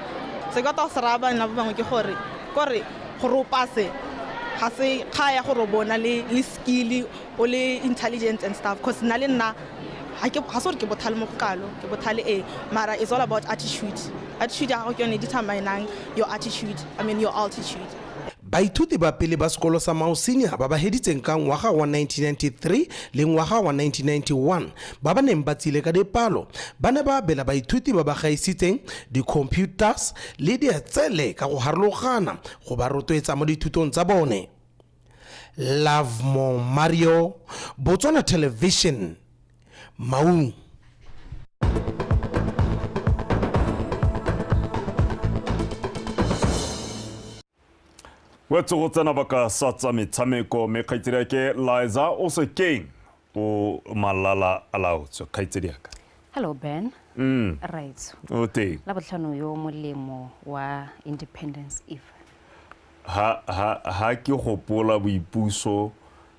[SPEAKER 30] Se ka ta saraba na bangwe ke gore
[SPEAKER 5] gore o pase ga se kgaya gore o bona le skill o le intelligence and stuff because nna le nna ga se gore ke bothale mo go kalo ke bothale mara it's all about attitude ya gago ke yone determinang your attitude your altitude.
[SPEAKER 13] baithuti ba pele ba sekolo sa Mau Senior ba ba heditseng ka ngwaga wa 1993 le ngwaga wa 1991 ba ba neng ba tsile ka dipalo ba ne ba bela baithuti ba ba gaisitseng di-computers le dietsele ka go harologana go ba rotloetsa mo dithutong tsa bone. Love Mo Mario, Botswana Television, Mau.
[SPEAKER 1] Wetso go tsena baka satsa metshameko me khaitsedi ke Liza o se keng o malala alaotso khaitsedi ka.
[SPEAKER 6] Hello Ben. Right.
[SPEAKER 1] O te.
[SPEAKER 6] La botlhano yo molemo wa Independence Eve.
[SPEAKER 1] Ha ke gopola boipuso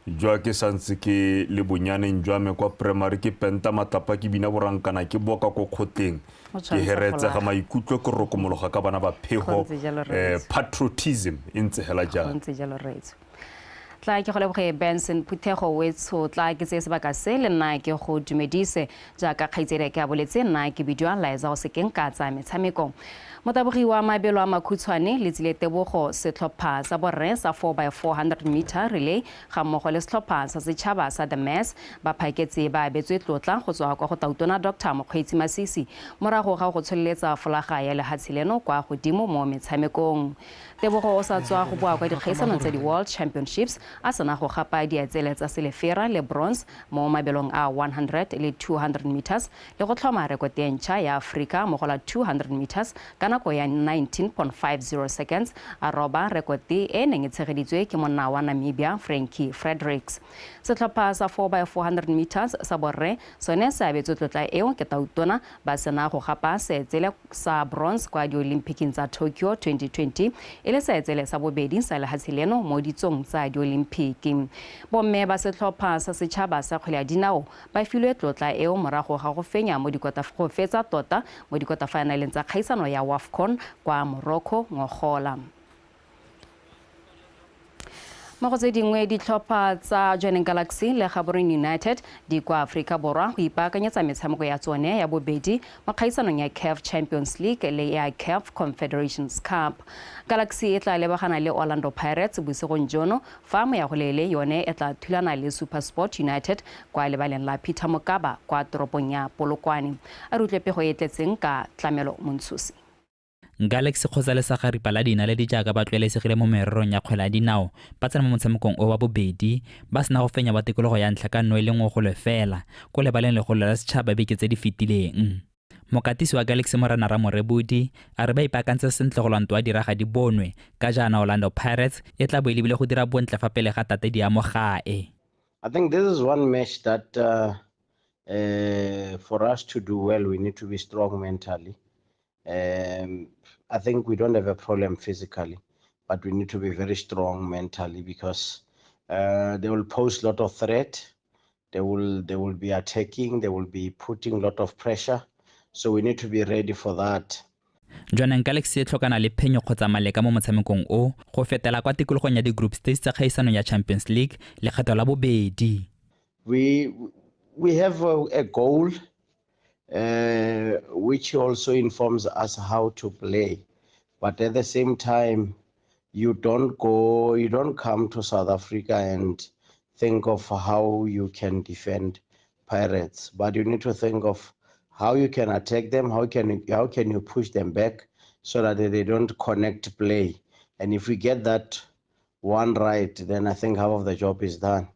[SPEAKER 1] jwa ke santse ke le bonyaneng jwa me kwa primary ke penta matapa ke bina borankana ke boka ko khoteng ke heretse ga maikutlo ke rokomologa ka bana ba phego patriotism intse hela ja
[SPEAKER 6] ntse jalo right tla ke go leboge Benson Phuthego wetso tla ke se sebaka se le nna ke go dumedise jaaka khaitsere ke a boletse nna ke bidio Liza go se keng ka tsa metshameko motabogi wa mabelo a makhutshwane le tsile tebogo setlhopha sa borre sa 4x400 meter relay ga mmogo le setlhopha sa setšhaba sa the mass ba phaketse ba betswe tlotla go tswa kwa go tautona Dr. Mokgweetsi Masisi morago ga go tsholeletsa folaga ya lehatshileno kwa godimo mo metshamekong. Tebogo o sa tswa go bua kwa dikgaisano tsa di World Championships a sana go gapa diatsele tsa silefera le bronze mo mabelong a 100 le 200 meters le go tlhoma rekote e ntšha ya Afrika mo go la 200 meters ka nako ya 19.50 seconds a roba rekote e neng e tshegeditswe ke monna wa Namibia Frankie Fredericks. Setlhopha sa 4x400 meters sa borre sone se abetswe tlotla eo ke tautona ba sena go gapa seetsele sa bronze kwa di-Olympic tsa Tokyo 2020 ele seetsele sa bobedi sa lehatshileno mo ditsong tsa di-Olympic. Bomme ba setlhopha sa setšhaba sa kgwele ya dinao ba filwe tlotla eo morago ga go fenya mo go fetsa tota mo dikota-finaleng tsa kgaisano ya WAFCON kwa Morocco ngogola. Mo go tse dingwe ditlhopha tsa Joining Galaxy le Gaborone United di kwa Afrika Borwa go ipaakanyetsa metshameko ya tsone ya bobedi mo kgaisanong ya CAF Champions League le ya CAF Confederations Cup. Galaxy e tla lebagana le Orlando Pirates bosigong jono fa mo ya go lele yone e tla thulana le SuperSport United kwa lebaleng la Peter Mokaba kwa toropong ya Polokwane. A rutlepego e tletseng ka Tlamelo Montshosi.
[SPEAKER 7] Galaxy kgotsa le sagaripa la dina le di jaaka ba tlwaelesegile mo mererong ya kgwele ya dinao ba tsena mo motshamekong o wa bobedi ba sena go fenya ba tikologo ya ntlha ka 1-1 fela ko lebaleng legolo la setšhaba beke tse di fetileng. Mokatisi wa Galaxy Morana Ramorebudi a re ba ipaakantse sentle go lwanto wa diraga di bonwe ka jaana Orlando Pirates e tla bo e lebile go dira bontle fa pele ga tate di amo gae.
[SPEAKER 16] I think this is one match that for us to do well we need to be strong mentally. I think we don't have a problem physically, but we need to be very strong mentally because they will pose a lot of threat. They will be attacking. They will be putting a lot of pressure. So we need to be ready for that.
[SPEAKER 7] Joining Galaxy e tlhokana le phenyo kgotsa maleka mo motshamekong o go fetela kwa tikologong ya di-group stage tsa kgaisano ya Champions League le kgetho la bobedi.
[SPEAKER 16] We have a goal which also informs us how to play, but at the same time you don't come to South Africa and think of how you can defend Pirates, but you need to think of how you can attack them, how can you push them back so that they don't connect play. And if we get that one right, then I think half of the job is done.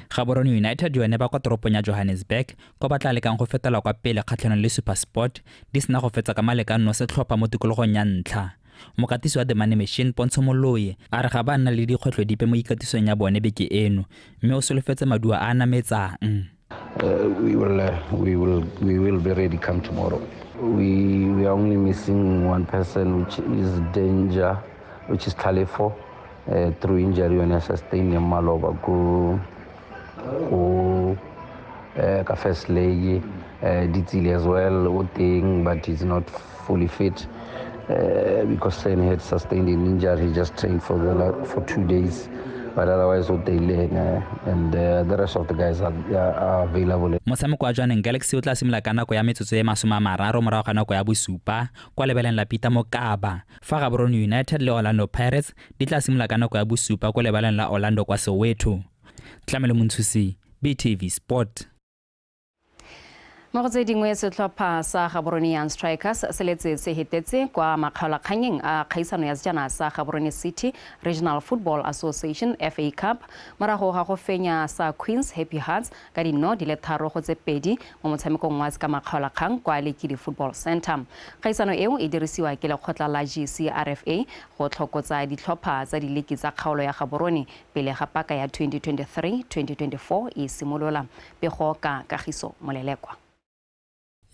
[SPEAKER 7] Gaborone United yone ba kwa toropong ya Johannesburg ko ba tla lekang go fetela kwa pele kgatlhanong le SuperSport di sena go fetsa ka malekano setlhopha mo tikologong ya ntlha. Mokatisi wa The Money Machine Pontsho Moloi a re ga ba nna le dikgwetlho dipe mo ikatisong ya bone beke eno mme o solofetse madua a nametsang.
[SPEAKER 19] We will be ready come tomorrow. We are only missing one person, which is Danger, which is Talefo, through injury when I sustained a Maloba go ka first leg, Ditsili as well, but he's not fully fit. because Sen had sustained an injury. He just trained for 2 days. But otherwise, they learn, and the rest of the guys are available.
[SPEAKER 7] Motshameko wa Jwaneng Galaxy o tla simolola ka nako ya metsotso e 30 morago ga nako ya bosupa kwa lebeleng la Peter Mokaba. Fa Gaborone United le Orlando Pirates di tla simolola ka nako ya bosupa kwa lebeleng la Orlando kwa Soweto. Tlamelo Montshusi, BTV Sport.
[SPEAKER 6] Mo go tse dingwe setlhopha sa Gaborone Young Strikers se letse se hetetse kwa makgaolakganyeng a kgaisano ya sejana sa Gaborone City Regional Football Association FA Cup morago ga go fenya sa Queens Happy Hearts ka dino di le 3 go tse 2 mo motshamekong wa ka makgaolakgang kwa Lekidi Football Center. Kgaisano eo e dirisiwa ke lekgotla la GCRFA go tlhokotsa ditlhopha tsa dileki tsa kgaolo ya Gaborone pele ga paka ya 2023-2024 e simolola pego ka Kagiso Molelekwa.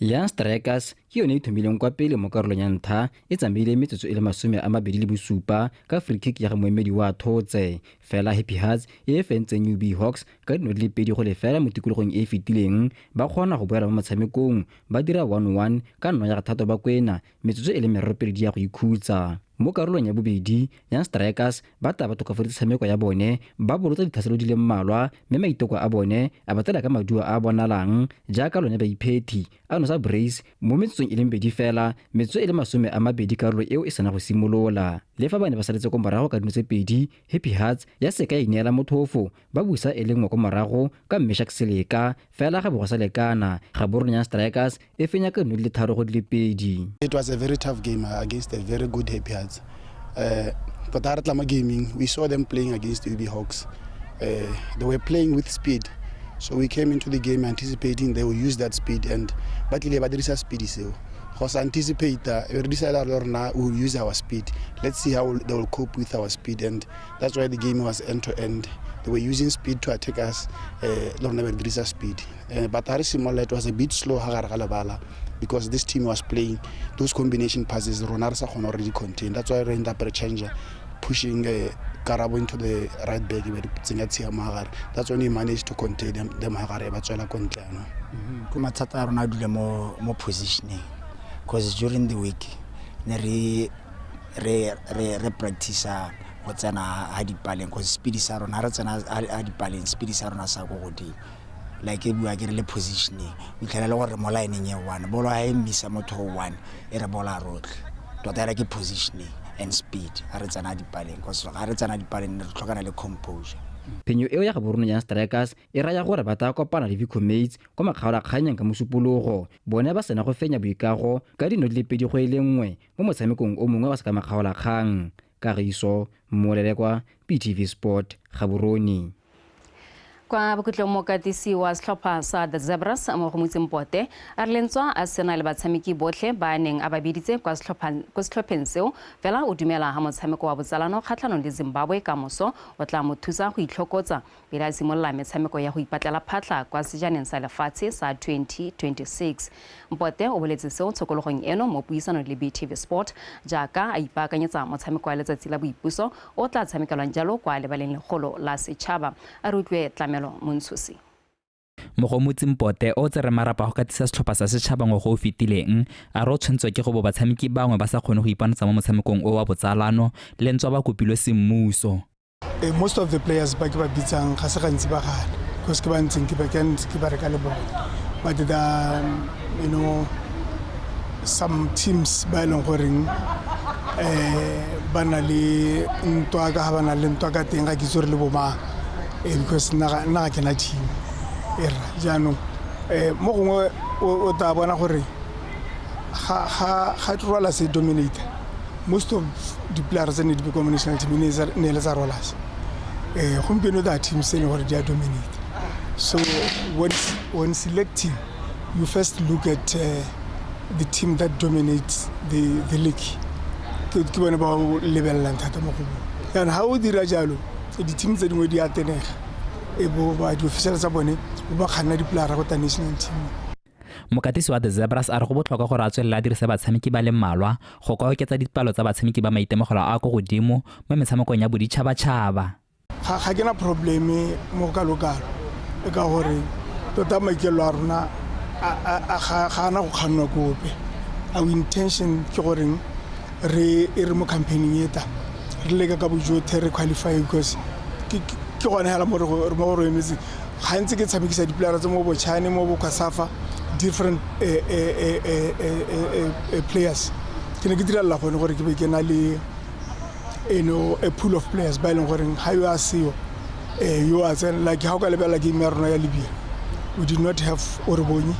[SPEAKER 4] Young Strikers ke yone e thomileng kwa pele mo karolong ya ntlha e tsamaile metsotso e le 27 ka free kick ya moemedi wa Thotse fela Happy Hearts e fentse Newbie Hawks ka dino di le 2 go lefela mo tikologong e fetileng ba kgona go boela mo motshamekong ba dira 1-1 ka nno ya ga thato ba kwena metsotso e le 2 di ya go ikhutsa. Mo karolong ya bobedi Young Strikers ba tla ba tokafaditse tshameko ya bone ba bolotsa dithaselo di le mmalwa mme maiteko a bone a batlela ka maduo a bonalang jaaka lone ba iphethi ano sa brace mo metsong e le 2 fela metso e le 20 karolo eo e sana go simolola le fa bane ba saletse ko morago ka dino tse 2 Happy Hearts ya seka e neela mothofo ba busa e le ngwa ko morago ka Meshak Seleka fela ga bo sa lekana Gaborone Young Strikers e fenya ka 3 go di le 2.
[SPEAKER 20] It was a very tough game against a very good Happy Hearts. But Aratlama Gaming, we saw them playing against the UB Hawks. They were playing with speed, so we came into the game anticipating they will use that speed, and but badrisa speed so because anticipate we decided we will use our speed. Let's see how they will cope with our speed, and that's why the game was end to end. They were using speed to attack us, speed. But it was a bit slow because this team was playing those combination passes. Ronarsa already contained. That's why we ended up pushing Karabo into the right back. That's when he managed to contain them.
[SPEAKER 21] More positioning, because during the week, re practice what's an adipalin because speed is on adipalin speed is on sa go di like we are getting positioning we can lower mo line in one bolo I miss a moto one era bola road to that like positioning and speed are it's an adipalin because are it's an adipalin tlhokana le composure.
[SPEAKER 4] Penyo eo ya Gaborone Young Strikers e raya gore ba ta kopana le Vicommates kwa makgaola kganyang ka mosupologo bone ba sena go fenya boikago ka dino di le 2 go ile nngwe mo motshamekong o mongwe wa se ka makgaola kgang. Kagiso Molelekwa, BTV Sport, Gaborone.
[SPEAKER 6] Kwa bokutlong mo katisi wa setlhopha sa The Zebras mo go Motsempote a re lentswa a sena le batshameki botlhe ba neng a ba biditse kwa setlhopheng seo fela o dumela ha motshameko wa botsalano kgatlhanong le Zimbabwe ka moso o tla mo thusa go itlhokotsa pele a simolola metshameko ya go ipatlela phatla kwa sejaneng sa lefatshe sa 2026. Mpote o boletse seo tshokologong eno mo puisano le BTV Sport jaaka a ipaakanyetsa motshameko wa letsatsi la boipuso o tla tshamekelwang jalo kwa lebaleng legolo la setšhaba a re utlwe Montshusi.
[SPEAKER 7] Mo go Motsempote o tsere marapa go katisa setlhopha sa setšhaba ngo go fitileng a ro tshwentswe ke go bo batshameki bangwe ba sa kgone go ipanatsa mo motshamekong o wa botsalano le ntswa ba kopilwe semmuso.
[SPEAKER 20] Most of the players ba ke ba bitsang ga se gantsi ba gana because ke ba ntseng ke ba reka le bona but you know some teams ba ileng goreng ba na le ntwa ka ba na le ntwa ka teng ga ke tsore le boma because na ke na team era jano mo gongwe o ta bona gore ga trola se dominate most of the players in the combination team ne le za rolas gompieno that team se le gore they dominate. So when selecting you first look at the team that dominates the league ke bona ba lebelela thata mo go bona and how dira jalo the teams that di atenega bo ba di officials tsa bone ba khana di player go ta national team.
[SPEAKER 7] Mokatisi wa The Zebras a re go botlhokwa gore a tswelela a dirisa batshameki ba le mmalwa go ka oketsa dipalo tsa batshameki ba maitemogelo a go godimo mo metshamekong ya boditšhabatšhaba.
[SPEAKER 20] Ga ke na probleme mo ka lokalo e ka gore tota maikelo a rona ga na go kganwa kope our intention ke gore re mo campaigning eta re le ka bojotlhe re qualify because ke gone hala mo re emetse gantsi ke tshamekisa di-players mo Botswana mo Bokasafa different players ke ne ke direla gone gore ke be ke na le a pool of players ba ileng gore ha yo a seo yo a tsena like ha o ka lebela game ya rona ya Libya we did not have Orebonyi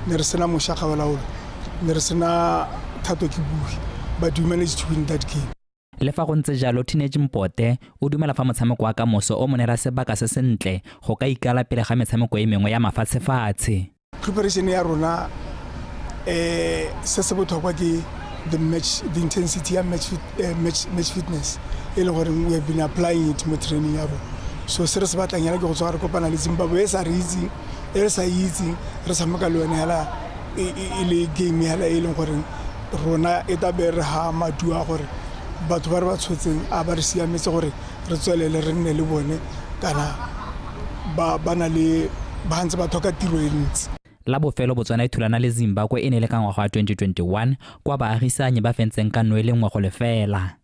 [SPEAKER 20] ne re sena Moshaka Balaolo ne re sena Thato Kibuhi but we managed to win that game.
[SPEAKER 7] Le fa go ntse jalo Teenage Mpote o dumela fa motshameko wa kamoso o monera sebaka se sentle go ka ikala pele ga metshameko e mengwe ya mafatshefatshe.
[SPEAKER 20] Preparation ya rona se se botlhokwa ke the intensity and match fitness e le gore we have been applying it mo training ya rona. So se re se batlang yana ke go tswa re kopana le Zimbabwe e sa re itseng e re sa itseng re tshameka le yone hala e le game hala e leng gore rona e tabe re ha madua gore batho ba re ba tshotseng a ba re siametse gore re tswelele re nne le bone kana ba na le ba ntse ba thoka tiro e ntsi.
[SPEAKER 7] La bofelo Botswana e thulana le Zimbabwe e ne le ka ngwaga wa 2021 kwa baagisani ba fentseng ka nwe le ngwe go lefela.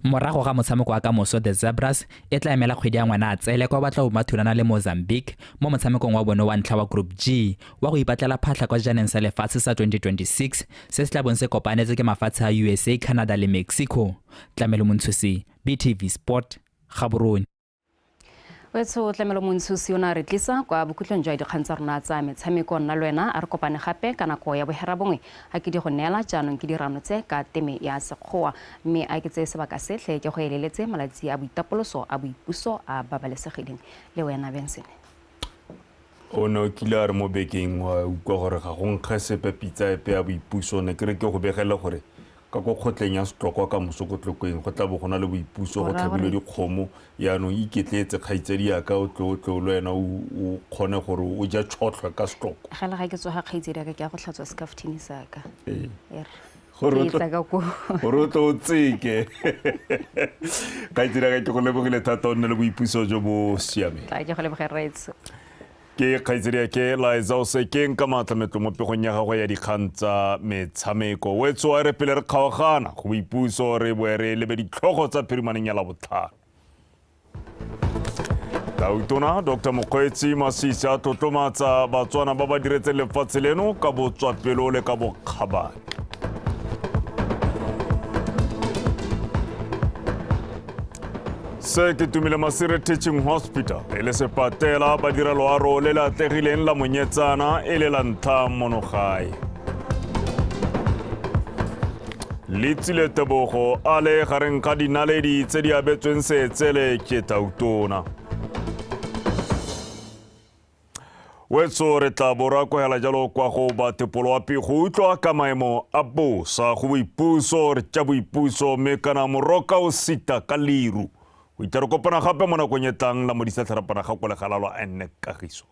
[SPEAKER 7] Morago ga motshameko wa kamoso the Zebras e tla emela kgwedi ya ngwana a tsele kwa batla ba thulana le Mozambique mo motshamekong wa bone wa ntlha wa Group G wa go ipatlela phatlha kwa janeng sa lefatshe sa 2026 se se tla bonse kopanetse ke mafatshe a USA, Canada le Mexico. Tlamelo Montshosi, BTV Sport, Gaborone.
[SPEAKER 6] Wetso Tlamelo Montshosi o na re tlisa kwa bokutlong jwa dikgang tsa rona tsa metshameko nna lwena a re kopane gape ka nako ya bohera bongwe a ke di go neela jaanong ke dirano tse ka teme ya sekgowa mme a ke tse sebaka setlhe ke go eleletse malatsi a boitapoloso a boipuso a babalesegileng le wena Benson.
[SPEAKER 1] O no kila re mo bekeng wa utlwa gore ga go nkga sepe pitsa epe ya boipuso ne ke re ke go begela gore ka go khotleng ya setlokwa ka mosokotlokeng go tla bo gona le boipuso go tlhabile dikgomo yaanong iketletse kgaitsedi ya ka o tlo le wena o kgone gore o ja tšhotlhwa ka setlokwa
[SPEAKER 6] gala ga ke tsoga kgaitsedi ya ka ke a go tlhatswa sekaftini sa ka
[SPEAKER 1] gore o tlo o tseke kgaitsedi ya ka ke go lebogile thata o nne le boipuso jo bo siameng.
[SPEAKER 6] Ke go lebogela Raitso.
[SPEAKER 1] Ke kgaitsedi ya ke Liza o se ke nka matlametlo mo pegong ya gago ya dikgang tsa metshameko wetso a re pele re kgaogana go boipuso re bo re lebe ditlhogo tsa phirimaneng ya la botlhano. Tautona Dr. Mokgweetsi Masisi a tlotlomatsa Batswana ba ba diretseng lefatshe leno ka botswapelo le ka bokgabane. Se ke tumile Masire Teaching Hospital e le sepatela badira loaro le la atlegileng la Monyetsana e le la ntlha monogae. Letsile Tebogo a le gareng ga dinaledi tse di abetsweng seetsele ke Tautona. Wetso re tla bora ko hela jalo kwa go batepoloapi go utlwa ka maemo a bosa go boipuso re tša boipuso mme kana moroka o sita ka liru. O itse re kopana gape mo nakong e tlang la modisa therapana ga ko legala lwa ene Kagiso.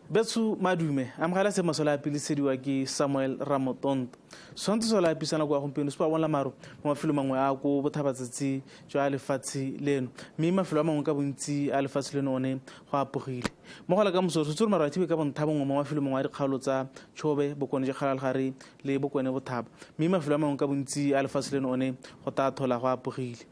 [SPEAKER 2] Betsu madume amgala se masola a pilisediwa ke Samuel Ramotonto sonto sola a pisana kwa gompieno se pa bona maro mo mafelo mangwe a go bothabatsatsi jwa lefatshe leno mme mafelo a mangwe ka bontsi a lefatshe leno one go apogile mo gola ka moso se maro a thibe ka bontha bongwe mo mafelo mangwe a dikgaolo tsa Chobe Bokone Jagalagare le Bokone Bothaba mme mafelo a mangwe ka bontsi a lefatshe leno one go tathola go apogile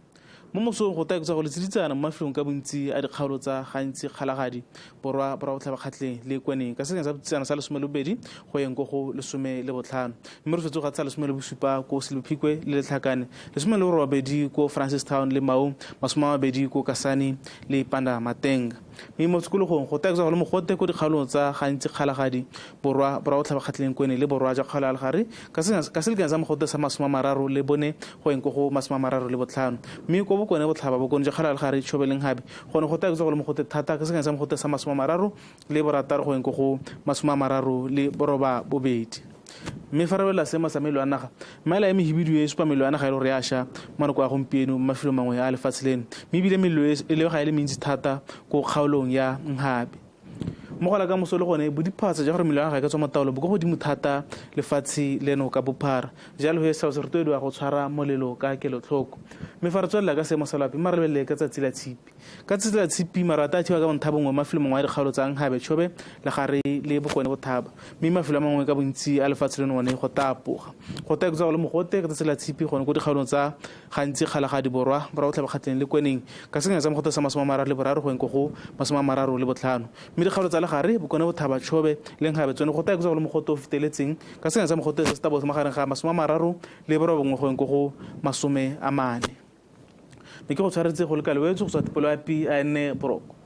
[SPEAKER 2] mo mosong go taeketsa go letseditsana mo mafelong ka bontsi a dikgaolo tsa gantsi kgalagadi borwa bora botlhaba kgatleng le kweneng ka sekeng sa botsana sa 12 go yeng go 15 mme re fetso ga tsa 17 ko Silphikwe le Letlhakane 18 ko Francis Town le Mau 20 ko Kasane le Panda Matenga mme mo tsekologong go taeketsa go le mogote ko dikgaolong tsa gantsi kgalagadi borwa bora botlhaba kgatleng kweneng le borwa ja kgalagare ka sekeng sa mogote sa 30 le bone go yeng go 35 mme ko Bokone Botlhaba Bokone Jagalagare Chobeleng habi gone go taeketsa go le mogote thata ka sekeng sa mogote sa 30 le borataro go yeng go 30 le boroba bobedi mme fa re bela sema sa melo a naga maela ya mehibidu e supa melo a naga e le re asha mo nako ya gompieno mafelo mangwe a lefatshe leno mme ebile melo e le ga e le mentsi thata ko kgaolong ya Nhabi mo gola ka moso le gone bodiphatsa ja gore melao ga ka tswa mo taolo bo go godimo thata lefatshe leno ka bophara jalo he sa se rutwe go tshwara molelo ka kelotlhoko mme fa re tswelela ka seemo sa lapi mara lebelele ka tsatsi la tshipi ka tsatsi la tshipi marata a thiwa ka bontha bongwe mafelo mangwe a dikgaolo tsa Nkgabe Chobe le gare le bokone bothaba mme mafelo a mangwe ka bontsi a lefatshe leno one go tapoga go ta go le mogote ka tsatsi la tshipi gone go dikgaolong tsa gantsi kgalagadi borwa bra go tlhabagatleng le kweneng ka sengwe sa mogote sa 33 go enko go 35 mme dikgaolo tsa le gare bokone bothaba Chobe le Nkgabe tsone go ta go le mogote o feteletseng ka sengwe sa mogote se tabo magareng ga 30 le borobongwe go enko go 40 me ke go tshwaretse go le ka lewetso go tswa tipolo ya pi a ene boroko